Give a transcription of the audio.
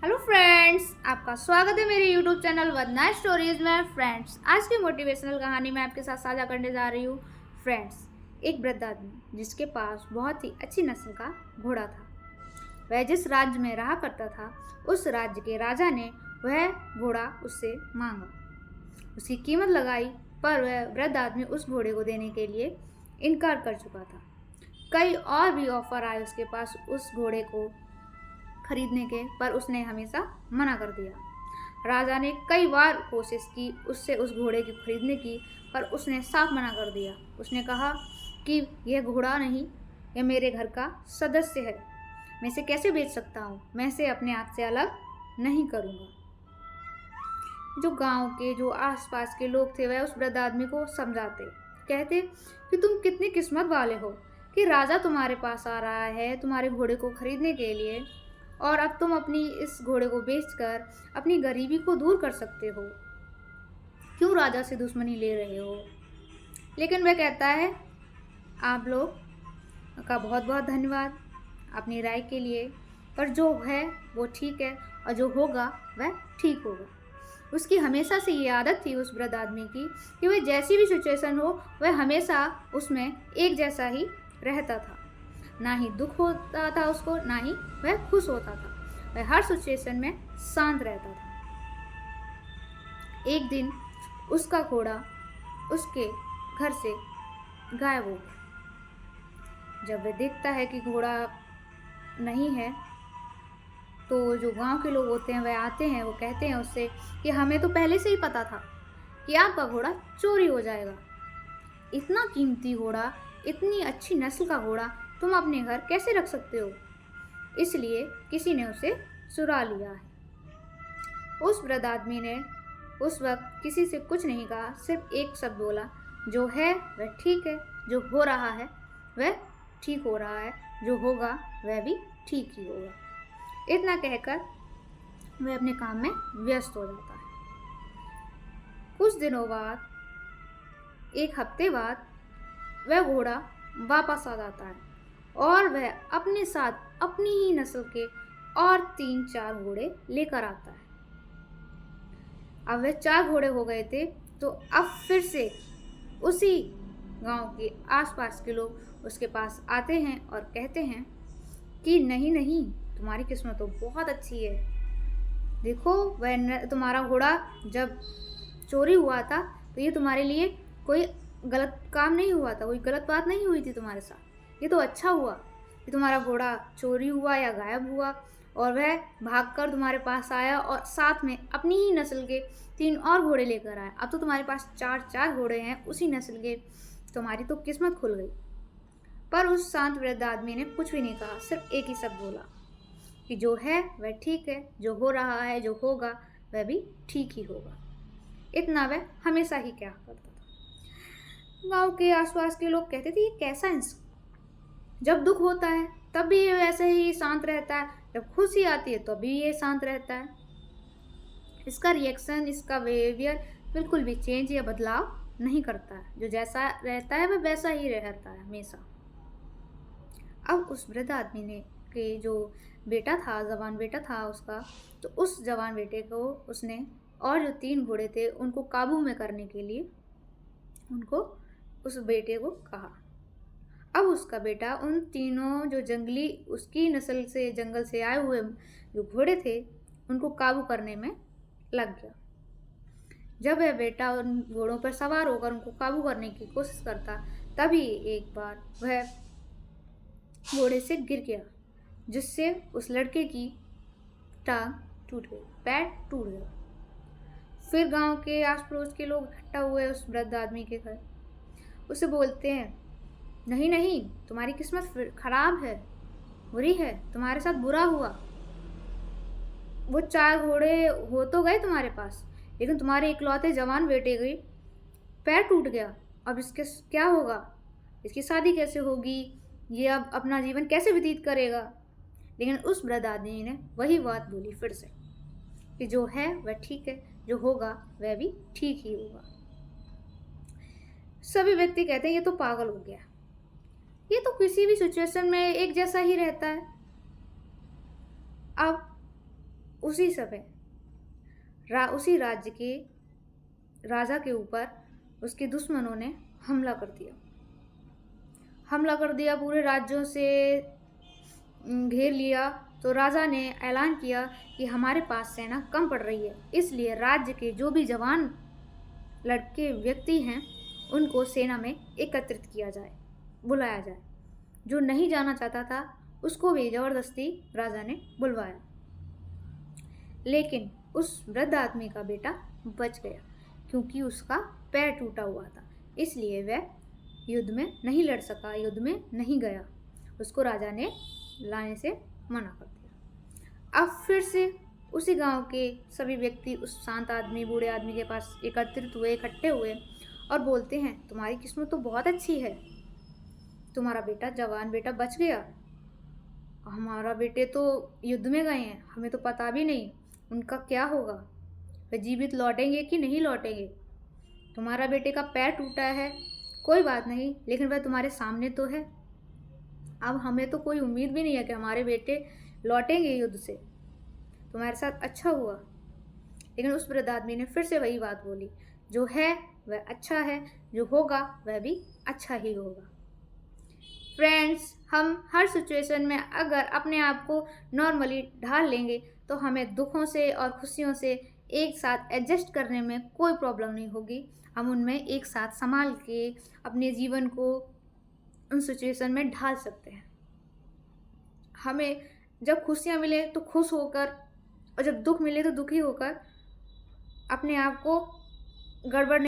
Hello friends, आपका स्वागत है मेरे यूट्यूब चैनल वंदना स्टोरीज में। फ्रेंड्स, आज की मोटिवेशनल कहानी मैं आपके साथ साझा करने जा रही हूँ। फ्रेंड्स, एक वृद्ध आदमी जिसके पास बहुत ही अच्छी नस्ल का घोड़ा था। वह जिस राज्य में रहा करता था, उस राज्य के राजा ने वह घोड़ा उससे मांगा। उसकी कीमत लगाई, पर वह वृद्ध आदमी उस घोड़े को देने के लिए इनकार कर चुका था। कई और भी ऑफर आए उसके पास उस घोड़े को खरीदने के, पर उसने हमेशा मना कर दिया। राजा ने कई बार कोशिश की उससे उस घोड़े की खरीदने की, पर उसने साफ मना कर दिया। उसने कहा कि यह घोड़ा नहीं, यह मेरे घर का सदस्य है, मैं इसे कैसे बेच सकता हूँ, मैं इसे अपने आप से अलग नहीं करूँगा। जो गांव के जो आसपास के लोग थे वह उस वृद्ध आदमी को समझाते, कहते कि तुम कितनी किस्मत वाले हो कि राजा तुम्हारे पास आ रहा है तुम्हारे घोड़े को खरीदने के लिए, और अब तुम अपनी इस घोड़े को बेचकर अपनी गरीबी को दूर कर सकते हो। क्यों राजा से दुश्मनी ले रहे हो? लेकिन वह कहता है, आप लोग का बहुत बहुत धन्यवाद अपनी राय के लिए, पर जो है वो ठीक है और जो होगा वह ठीक होगा। उसकी हमेशा से ये आदत थी उस वृद्ध आदमी की कि वह जैसी भी सिचुएशन हो वह हमेशा उसमें एक जैसा ही रहता था। ना ही दुख होता था उसको, ना ही वह खुश होता था। वह हर सिचुएशन में शांत रहता था। एक दिन उसका घोड़ा उसके घर से गायब हो गया। जब वह देखता है कि घोड़ा नहीं है, तो जो गांव के लोग होते हैं वह आते हैं, वो कहते हैं उससे कि हमें तो पहले से ही पता था कि आपका घोड़ा चोरी हो जाएगा। इतना कीमती घोड़ा, इतनी अच्छी नस्ल का घोड़ा तुम अपने घर कैसे रख सकते हो? इसलिए किसी ने उसे चुरा लिया है। उस वृद्ध आदमी ने उस वक्त किसी से कुछ नहीं कहा, सिर्फ एक शब्द बोला, जो है वह ठीक है, जो हो रहा है वह ठीक हो रहा है, जो होगा वह भी ठीक ही होगा। इतना कहकर वह अपने काम में व्यस्त हो जाता है। कुछ दिनों बाद, एक हफ्ते बाद, वह घोड़ा वापस आ जाता है और वह अपने साथ अपनी ही नस्ल के और 3-4 घोड़े लेकर आता है। अब वह 4 घोड़े हो गए थे, तो अब फिर से उसी गांव के आसपास के लोग उसके पास आते हैं और कहते हैं कि नहीं नहीं, तुम्हारी किस्मत तो बहुत अच्छी है। देखो, वह तुम्हारा घोड़ा जब चोरी हुआ था तो ये तुम्हारे लिए कोई गलत काम नहीं हुआ था, कोई गलत बात नहीं हुई थी तुम्हारे साथ। ये तो अच्छा हुआ कि तुम्हारा घोड़ा चोरी हुआ या गायब हुआ और वह भागकर तुम्हारे पास आया और साथ में अपनी ही नस्ल के 3 और घोड़े लेकर आया। अब तो तुम्हारे पास 4-4 घोड़े हैं उसी नस्ल के। तुम्हारी तो किस्मत खुल गई। पर उस शांत वृद्ध आदमी ने कुछ भी नहीं कहा, सिर्फ एक ही शब्द बोला कि जो है वह ठीक है, जो हो रहा है, जो होगा वह भी ठीक ही होगा। इतना वह हमेशा ही क्या करता था। गांव के आसपास के लोग कहते थे, ये कैसा इंसान, जब दुख होता है तब भी ये वैसे ही शांत रहता है, जब खुशी आती है तो भी ये शांत रहता है। इसका रिएक्शन, इसका बिहेवियर बिल्कुल भी चेंज या बदलाव नहीं करता है। जो जैसा रहता है वह वैसा ही रहता है हमेशा। अब उस वृद्ध आदमी ने के जो बेटा था, जवान बेटा था उसका, तो उस जवान बेटे को उसने और जो 3 घोड़े थे उनको काबू में करने के लिए उनको उस बेटे को कहा। अब उसका बेटा उन तीनों जो जंगली उसकी नस्ल से जंगल से आए हुए जो घोड़े थे उनको काबू करने में लग गया। जब वह बेटा उन घोड़ों पर सवार होकर उनको काबू करने की कोशिश करता, तभी एक बार वह घोड़े से गिर गया, जिससे उस लड़के की टांग टूट गई, पैर टूट गया। फिर गांव के आस पड़ोस के लोग इकट्ठा हुए उस वृद्ध आदमी के घर। उसे बोलते हैं, नहीं नहीं, तुम्हारी किस्मत खराब है, बुरी है, तुम्हारे साथ बुरा हुआ। वो 4 घोड़े हो तो गए तुम्हारे पास, लेकिन तुम्हारे इकलौते जवान बेटे के पैर टूट गया। अब इसके क्या होगा? इसकी शादी कैसे होगी? ये अब अपना जीवन कैसे व्यतीत करेगा? लेकिन उस वृद्ध आदमी ने वही बात बोली फिर से कि जो है वह ठीक है, जो होगा वह भी ठीक ही होगा। सभी व्यक्ति कहते हैं ये तो पागल हो गया, ये तो किसी भी सिचुएशन में एक जैसा ही रहता है। अब उसी समय उसी राज्य के राजा के ऊपर उसके दुश्मनों ने हमला कर दिया। पूरे राज्यों से घेर लिया। तो राजा ने ऐलान किया कि हमारे पास सेना कम पड़ रही है, इसलिए राज्य के जो भी जवान लड़के व्यक्ति हैं उनको सेना में एकत्रित किया जाए, बुलाया जाए। जो नहीं जाना चाहता था उसको भी जबरदस्ती राजा ने बुलवाया। लेकिन उस वृद्ध आदमी का बेटा बच गया क्योंकि उसका पैर टूटा हुआ था, इसलिए वह युद्ध में नहीं लड़ सका, युद्ध में नहीं गया। उसको राजा ने लाने से मना कर दिया। अब फिर से उसी गांव के सभी व्यक्ति उस शांत आदमी, बूढ़े आदमी के पास एकत्रित हुए, इकट्ठे हुए और बोलते हैं, तुम्हारी किस्मत तो बहुत अच्छी है, तुम्हारा बेटा, जवान बेटा बच गया। हमारा बेटे तो युद्ध में गए हैं, हमें तो पता भी नहीं उनका क्या होगा, वे जीवित लौटेंगे कि नहीं लौटेंगे। तुम्हारा बेटे का पैर टूटा है, कोई बात नहीं, लेकिन वह तुम्हारे सामने तो है। अब हमें तो कोई उम्मीद भी नहीं है कि हमारे बेटे लौटेंगे युद्ध से। तुम्हारे साथ अच्छा हुआ। लेकिन उस वृद्ध आदमी ने फिर से वही बात बोली, जो है वह अच्छा है, जो होगा वह भी अच्छा ही होगा। फ्रेंड्स, हम हर सिचुएशन में अगर अपने आप को नॉर्मली ढाल लेंगे तो हमें दुखों से और खुशियों से एक साथ एडजस्ट करने में कोई प्रॉब्लम नहीं होगी। हम उनमें एक साथ संभाल के अपने जीवन को उन सिचुएशन में ढाल सकते हैं। हमें जब खुशियाँ मिले तो खुश होकर और जब दुख मिले तो दुखी होकर अपने आप को गड़बड़